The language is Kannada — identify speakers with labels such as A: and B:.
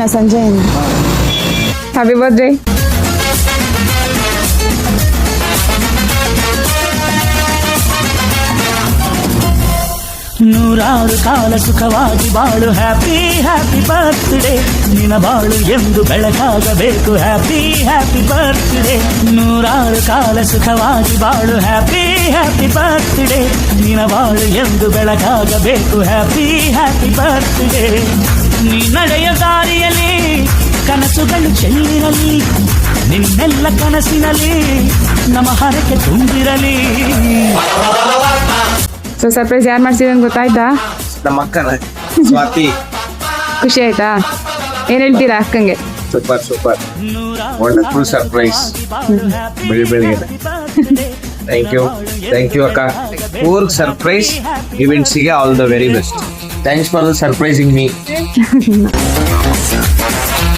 A: ಸಂಜೆನಾ ಸಂಜೆ ಹ್ಯಾಪಿ ಬರ್ತ್ಡೇ.
B: ನೂರಾರು ಕಾಲ ಸುಖವಾಗಿ ಬಾಳು ಹ್ಯಾಪಿ ಹ್ಯಾಪಿ ಬರ್ತ್ಡೇ ನಿನ ಬಾಳು ಎಂದು ಬೆಳಕಾಗಬೇಕು ಹ್ಯಾಪಿ ಹ್ಯಾಪಿ ಬರ್ತ್ಡೇ ನೂರಾರು ಕಾಲ ಸುಖವಾಗಿ ಬಾಳು ಹ್ಯಾಪಿ ಹ್ಯಾಪಿ ಬರ್ತ್ಡೇ ನಿನ ಬಾಳು ಎಂದು ಬೆಳಕಾಗಬೇಕು ಹ್ಯಾಪಿ ಹ್ಯಾಪಿ ಬರ್ತ್ಡೇ ನೀ ನಡೆಯ ದಾರಿಯಲ್ಲಿ ಕನಸುಗಳು ಚೆಲ್ಲಿರಲಿ ನಿನ್ನೆಲ್ಲ ಕನಸಿನಲ್ಲಿ ನಮ್ಮ ಹರಕೆ ತುಂಬಿರಲಿ.
A: ಸೊ ಸರ್ಪ್ರೈಸ್ ಯಾರು ಮಾಡ್ಸಿದ್ರೆ ಅಂತ ಗೊತ್ತಾಯ್ತಾ?
C: ನಮ್ಮ ಅಕ್ಕನ ಸ್ವಾತಿ.
A: ಖುಷಿ ಆಯ್ತಾ? ಏನ್ ಹೇಳ್ತೀರಾ ಅಕ್ಕಂಗೆ?
C: Super super, wonderful surprise. ಬೆಳಿಗ್ಗೆ ಥ್ಯಾಂಕ್ ಯು ಅಕ್ಕ. ಫೋರ್ ಸರ್ಪ್ರೈಸ್ ಇವೆಂಟ್ಸಿಗೆ all the very best. Thanks for the surprising me.